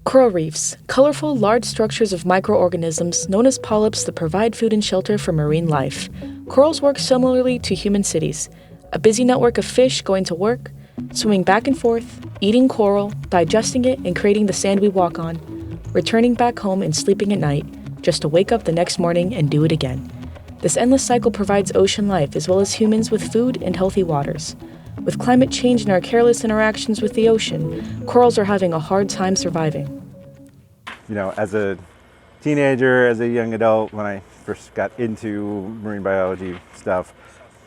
Coral reefs, colorful, large structures of microorganisms known as polyps that provide food and shelter for marine life. Corals work similarly to human cities, a busy network of fish going to work, swimming back and forth, eating coral, digesting it, and creating the sand we walk on, returning back home and sleeping at night, just to wake up the next morning and do it again. This endless cycle provides ocean life as well as humans with food and healthy waters. With climate change and our careless interactions with the ocean, corals are having a hard time surviving. As a teenager, as a young adult, when I first got into marine biology stuff,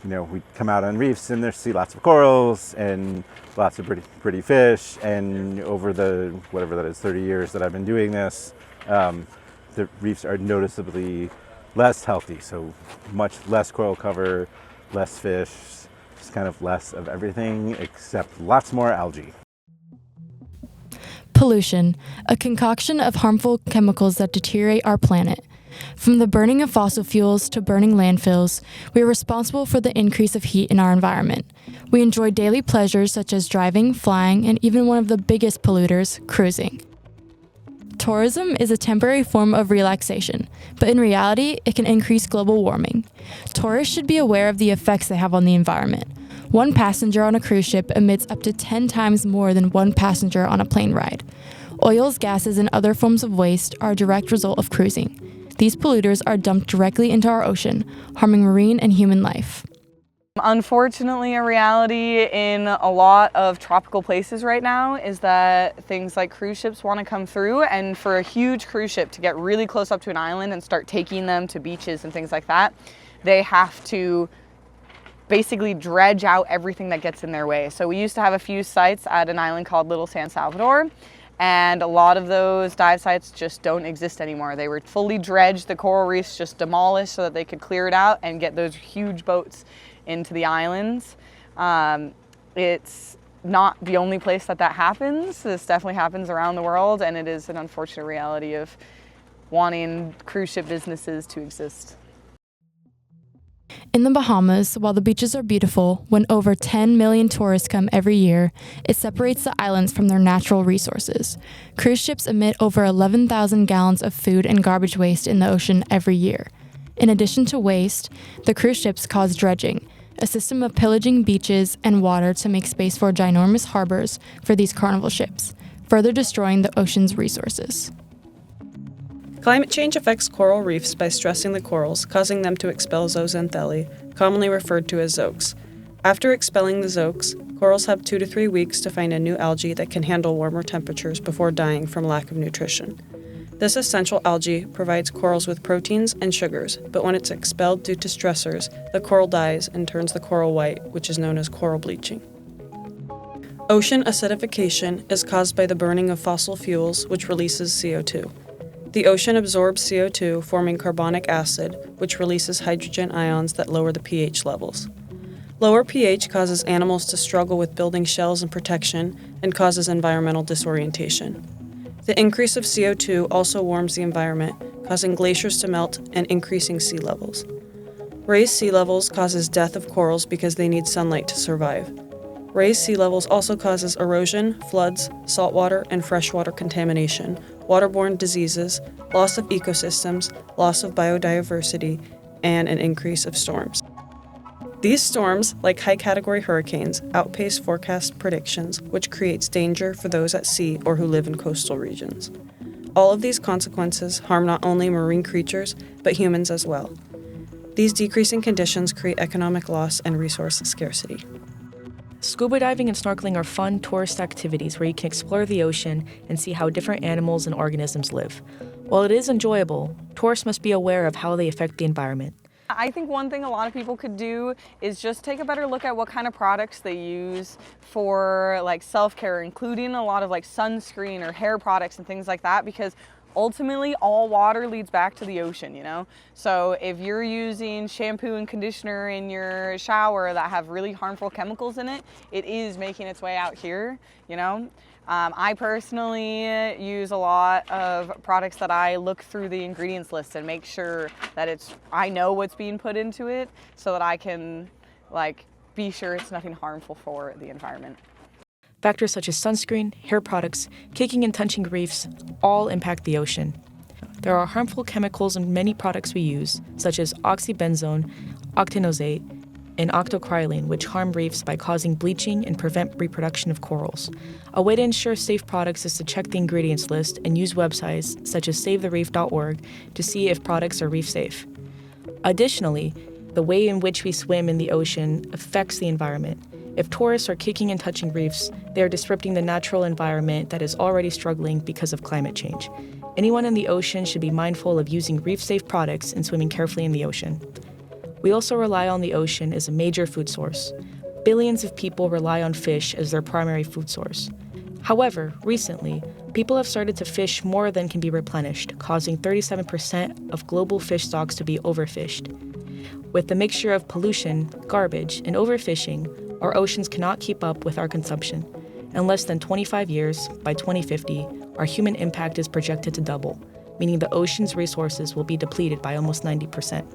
we'd come out on reefs and there'd see lots of corals and lots of pretty fish. And over the, 30 years that I've been doing this, the reefs are noticeably less healthy. So much less coral cover, less fish, just kind of less of everything except lots more algae. Pollution, a concoction of harmful chemicals that deteriorate our planet. From the burning of fossil fuels to burning landfills, we are responsible for the increase of heat in our environment. We enjoy daily pleasures such as driving, flying, and even one of the biggest polluters, cruising. Tourism is a temporary form of relaxation, but in reality, it can increase global warming. Tourists should be aware of the effects they have on the environment. One passenger on a cruise ship emits up to 10 times more than one passenger on a plane ride. Oils, gases, and other forms of waste are a direct result of cruising. These polluters are dumped directly into our ocean, harming marine and human life. Unfortunately, a reality in a lot of tropical places right now is that things like cruise ships want to come through, and for a huge cruise ship to get really close up to an island and start taking them to beaches and things like that, they have to basically dredge out everything that gets in their way. So we used to have a few sites at an island called Little San Salvador, and a lot of those dive sites just don't exist anymore. They were fully dredged, the coral reefs just demolished so that they could clear it out and get those huge boats into the islands. It's not the only place that happens. This definitely happens around the world, and it is an unfortunate reality of wanting cruise ship businesses to exist. In the Bahamas, while the beaches are beautiful, when over 10 million tourists come every year, it separates the islands from their natural resources. Cruise ships emit over 11,000 gallons of food and garbage waste in the ocean every year. In addition to waste, the cruise ships cause dredging, a system of pillaging beaches and water to make space for ginormous harbors for these carnival ships, further destroying the ocean's resources. Climate change affects coral reefs by stressing the corals, causing them to expel zooxanthellae, commonly referred to as zoox. After expelling the zoox, corals have 2 to 3 weeks to find a new algae that can handle warmer temperatures before dying from lack of nutrition. This essential algae provides corals with proteins and sugars, but when it's expelled due to stressors, the coral dies and turns the coral white, which is known as coral bleaching. Ocean acidification is caused by the burning of fossil fuels, which releases CO2. The ocean absorbs CO2, forming carbonic acid, which releases hydrogen ions that lower the pH levels. Lower pH causes animals to struggle with building shells and protection and causes environmental disorientation. The increase of CO2 also warms the environment, causing glaciers to melt and increasing sea levels. Raised sea levels causes death of corals because they need sunlight to survive. Raised sea levels also causes erosion, floods, saltwater and freshwater contamination, waterborne diseases, loss of ecosystems, loss of biodiversity, and an increase of storms. These storms, like high-category hurricanes, outpace forecast predictions, which creates danger for those at sea or who live in coastal regions. All of these consequences harm not only marine creatures, but humans as well. These decreasing conditions create economic loss and resource scarcity. Scuba diving and snorkeling are fun tourist activities where you can explore the ocean and see how different animals and organisms live. While it is enjoyable, tourists must be aware of how they affect the environment. I think one thing a lot of people could do is just take a better look at what kind of products they use for like self-care, including a lot of like sunscreen or hair products and things like that, because ultimately all water leads back to the ocean, you know? So if you're using shampoo and conditioner in your shower that have really harmful chemicals in it, it is making its way out here, you know? I personally use a lot of products that I look through the ingredients list and make sure that I know what's being put into it so that I can like be sure it's nothing harmful for the environment. Factors such as sunscreen, hair products, kicking and touching reefs all impact the ocean. There are harmful chemicals in many products we use, such as oxybenzone, octinoxate, and octocrylene, which harm reefs by causing bleaching and prevent reproduction of corals. A way to ensure safe products is to check the ingredients list and use websites such as savethereef.org to see if products are reef safe. Additionally, the way in which we swim in the ocean affects the environment. If tourists are kicking and touching reefs, they are disrupting the natural environment that is already struggling because of climate change. Anyone in the ocean should be mindful of using reef-safe products and swimming carefully in the ocean. We also rely on the ocean as a major food source. Billions of people rely on fish as their primary food source. However, recently, people have started to fish more than can be replenished, causing 37% of global fish stocks to be overfished. With the mixture of pollution, garbage, and overfishing, our oceans cannot keep up with our consumption. In less than 25 years, by 2050, our human impact is projected to double, meaning the ocean's resources will be depleted by almost 90%.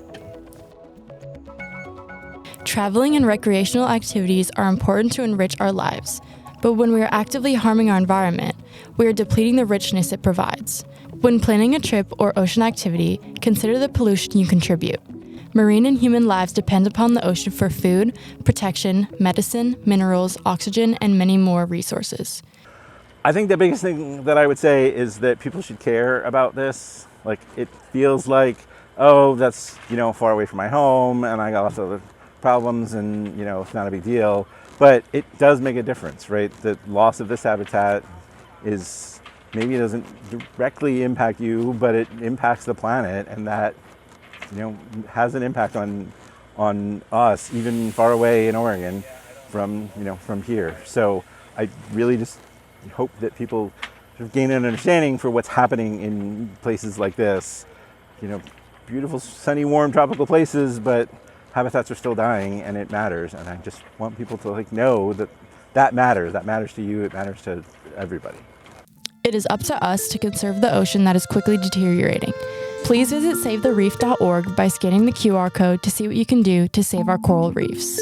Traveling and recreational activities are important to enrich our lives, but when we are actively harming our environment, we are depleting the richness it provides. When planning a trip or ocean activity, consider the pollution you contribute. Marine and human lives depend upon the ocean for food, protection, medicine, minerals, oxygen, and many more resources. I think the biggest thing that I would say is that people should care about this. Like, it feels like, oh, that's, far away from my home and I got lots of other problems and, it's not a big deal. But it does make a difference, right? The loss of this habitat is, maybe it doesn't directly impact you, but it impacts the planet, and that, has an impact on us, even far away in Oregon from here. So I really just hope that people sort of gain an understanding for what's happening in places like this. Beautiful, sunny, warm, tropical places, but habitats are still dying, and it matters. And I just want people to know that matters. That matters to you. It matters to everybody. It is up to us to conserve the ocean that is quickly deteriorating. Please visit savethereef.org by scanning the QR code to see what you can do to save our coral reefs.